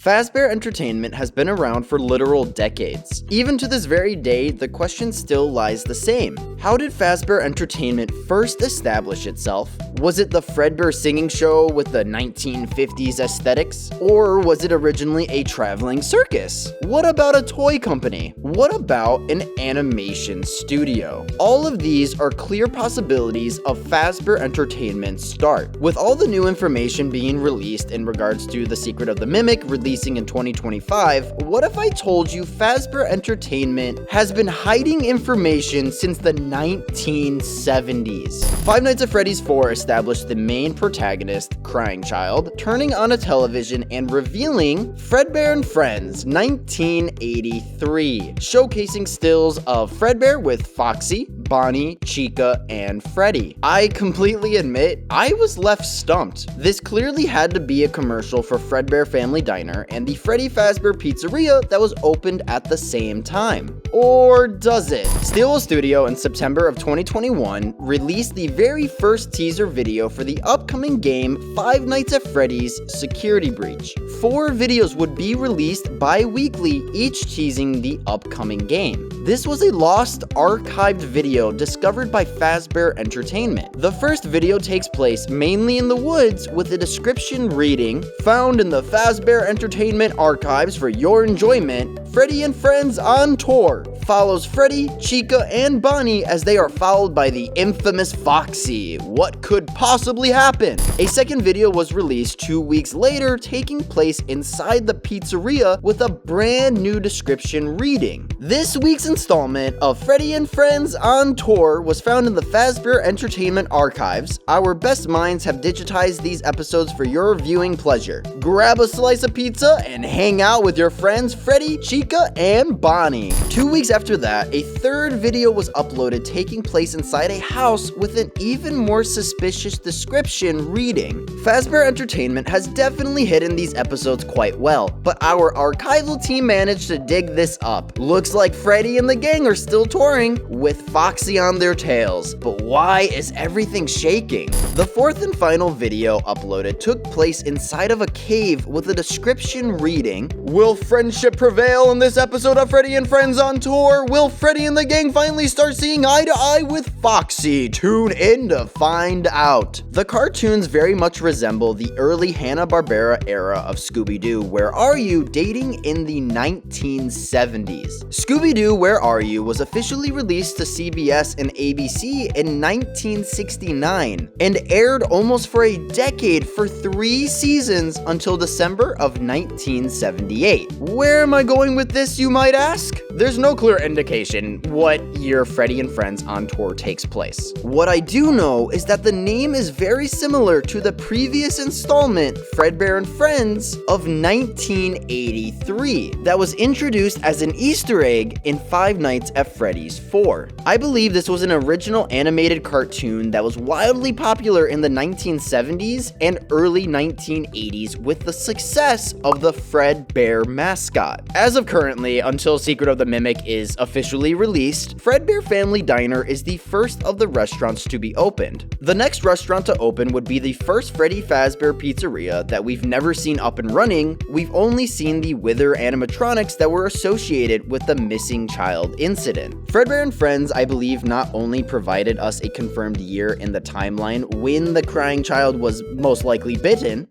Fazbear Entertainment has been around for literal decades. Even to this very day, the question still lies the same. How did Fazbear Entertainment first establish itself? Was it the Fredbear singing show with the 1950s aesthetics? Or was it originally a traveling circus? What about a toy company? What about an animation studio? All of these are clear possibilities of Fazbear Entertainment's start. With all the new information being released in regards to The Secret of the Mimic releasing in 2025, what if I told you Fazbear Entertainment has been hiding information since the 1970s? Five Nights at Freddy's 4 established the main protagonist, Crying Child, turning on a television and revealing Fredbear Friends 1983, showcasing stills of Fredbear with Foxy, Bonnie, Chica, and Freddy. I completely admit, I was left stumped. This clearly had to be a commercial for Fredbear Family Diner and the Freddy Fazbear Pizzeria that was opened at the same time. Or does it? Steel Studio in September of 2021 released the very first teaser video for the upcoming game Five Nights at Freddy's Security Breach. 4 videos would be released bi-weekly, each teasing the upcoming game. This was a lost, archived video discovered by Fazbear Entertainment. The first video takes place mainly in the woods with a description reading, "Found in the Fazbear Entertainment archives for your enjoyment, Freddy and Friends on Tour follows Freddy, Chica, and Bonnie as they are followed by the infamous Foxy. What could possibly happen?" A second video was released 2 weeks later, taking place inside the pizzeria with a brand new description reading, "This week's installment of Freddy and Friends on Tour was found in the Fazbear Entertainment archives. Our best minds have digitized these episodes for your viewing pleasure. Grab a slice of pizza and hang out with your friends Freddy, Chica, and Bonnie." 2 weeks after that, a third video was uploaded taking place inside a house with an even more suspicious description reading, "Fazbear Entertainment has definitely hidden these episodes quite well, but our archival team managed to dig this up. Looks like Freddy and the gang are still touring with Foxy on their tails, but why is everything shaking?" The fourth and final video uploaded took place inside of a cave with a description reading, "Will friendship prevail in this episode of Freddy and Friends on Tour? Will Freddy and the gang finally start seeing eye to eye with Foxy? Tune in to find out." The cartoons very much resemble the early Hanna-Barbera era of Scooby-Doo Where Are You, dating in the 1970s. Scooby-Doo Where Are You was officially released to CBS and ABC in 1969 and aired almost for a decade for 3 seasons until December of 1978. Where am I going with this, you might ask? There's no clear indication what year Freddy and Friends on Tour takes place. What I do know is that the name is very similar to the previous installment, Fredbear and Friends, of 1983, that was introduced as an Easter egg in Five Nights at Freddy's 4. I believe this was an original animated cartoon that was wildly popular in the 1970s and early 1980s with the success of the Fredbear mascot. As of currently, until Secret of the Mimic is officially released, Fredbear Family Diner is the first of the restaurants to be opened. The next restaurant to open would be the first Freddy Fazbear Pizzeria that we've never seen up and running. We've only seen the Wither animatronics that were associated with the missing child incident. Fredbear and Friends, I believe, not only provided us a confirmed year in the timeline when the crying child was most likely bitten,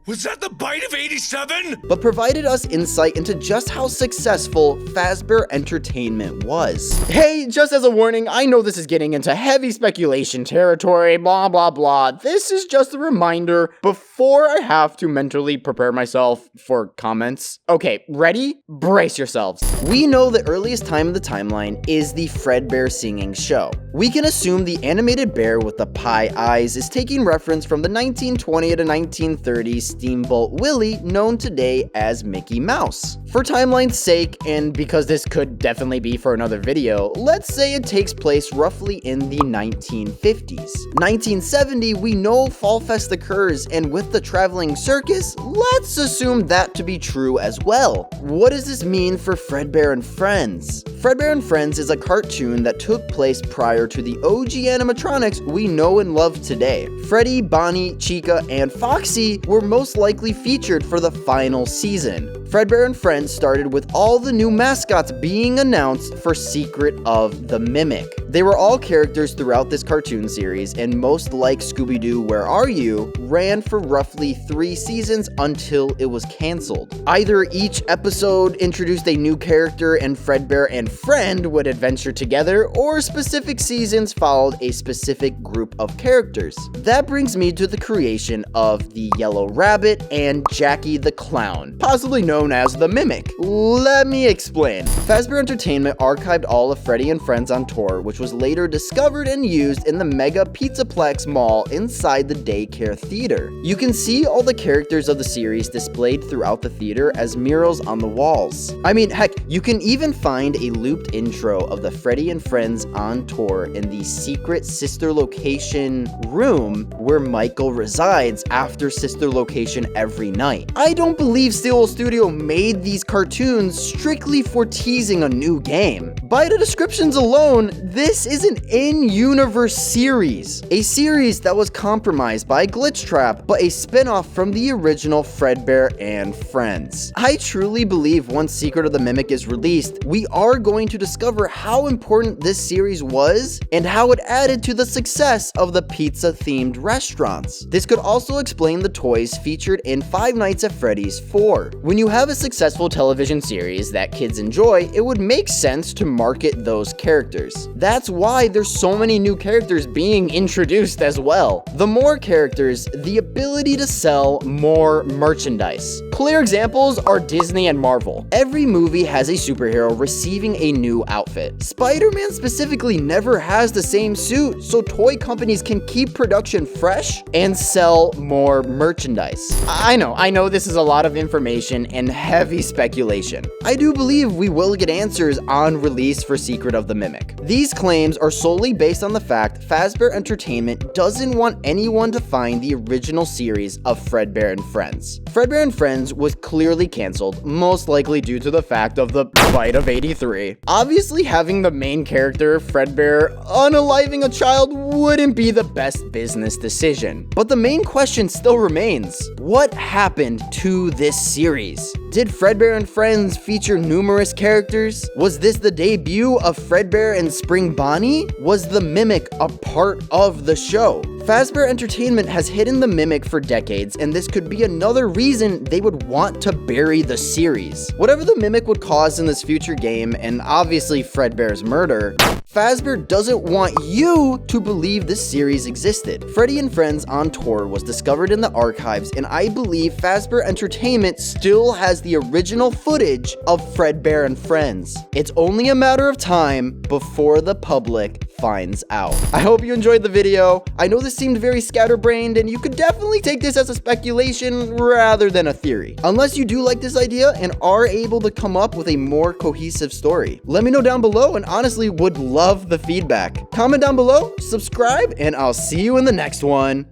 Was that the bite of 87? but provided us insight into just how successful Fazbear Entertainment was. Hey, just as a warning, I know this is getting into heavy speculation territory, blah blah blah. This is just a reminder before I have to mentally prepare myself for comments. Okay, ready? Brace yourselves. We know the earliest time in the timeline is the Fredbear singing show. We can assume the animated bear with the pie eyes is taking reference from the 1920 to 1930s Steamboat Willie, known today as Mickey Mouse. For timeline's sake, and because this could definitely be for another video, let's say it takes place roughly in the 1950s. 1970, we know Fall Fest occurs, and with the traveling circus, let's assume that to be true as well. What does this mean for Fredbear and Friends? Fredbear and Friends is a cartoon that took place prior to the OG animatronics we know and love today. Freddy, Bonnie, Chica, and Foxy were most likely featured for the final season. Fredbear and Friends started with all the new mascots being announced for Secret of the Mimic. They were all characters throughout this cartoon series, and most like Scooby-Doo Where Are You ran for roughly 3 seasons until it was canceled. Either each episode introduced a new character and Fredbear and Friend would adventure together, or specific seasons followed a specific group of characters. That brings me to the creation of the Yellow Rabbit and Jackie the Clown, possibly known as the Mimic. Let me explain. Fazbear Entertainment archived all of Freddy and Friends on tour, which was later discovered and used in the Mega Pizzaplex Mall inside the daycare theater. You can see all the characters of the series displayed throughout the theater as murals on the walls. I mean, heck, you can even find a looped intro of the Freddy and Friends on tour in the secret sister location room where Michael resides after sister location every night. I don't believe Steel Studio made these cartoons strictly for teasing a new game. By the descriptions alone, this is an in-universe series. A series that was compromised by Glitch Trap, but a spin-off from the original Fredbear and Friends. I truly believe once Secret of the Mimic is released, we are going to discover how important this series was and how it added to the success of the pizza-themed restaurants. This could also explain the toys featured in Five Nights at Freddy's 4. When you have a successful television series that kids enjoy, it would make sense to market those characters. That's why there's so many new characters being introduced as well. The more characters, the ability to sell more merchandise. Clear examples are Disney and Marvel. Every movie has a superhero receiving a new outfit. Spider-Man specifically never has the same suit, so toy companies can keep production fresh and sell more merchandise. I know this is a lot of information and heavy speculation. I do believe we will get answers on release for Secret of the Mimic. These claims are solely based on the fact Fazbear Entertainment doesn't want anyone to find the original series of Fredbear and Friends. Fredbear and Friends was clearly canceled, most likely due to the fact of the bite of 83. Obviously, having the main character, Fredbear, unaliving a child wouldn't be the best business decision. But the main question still remains: what happened to this series? Did Fredbear and Friends feature numerous characters? Was this the debut of Fredbear and Spring Bonnie? Was the Mimic a part of the show? Fazbear Entertainment has hidden the Mimic for decades, and this could be another reason they would want to bury the series. Whatever the Mimic would cause in this future game, and obviously Fredbear's murder, Fazbear doesn't want you to believe this series existed. Freddy and Friends on Tour was discovered in the archives, and I believe Fazbear Entertainment still has the original footage of Fredbear and Friends. It's only a matter of time before the public finds out. I hope you enjoyed the video. I know this seemed very scatterbrained, and you could definitely take this as a speculation rather than a theory. Unless you do like this idea and are able to come up with a more cohesive story. Let me know down below, and honestly would love the feedback. Comment down below, subscribe, and I'll see you in the next one.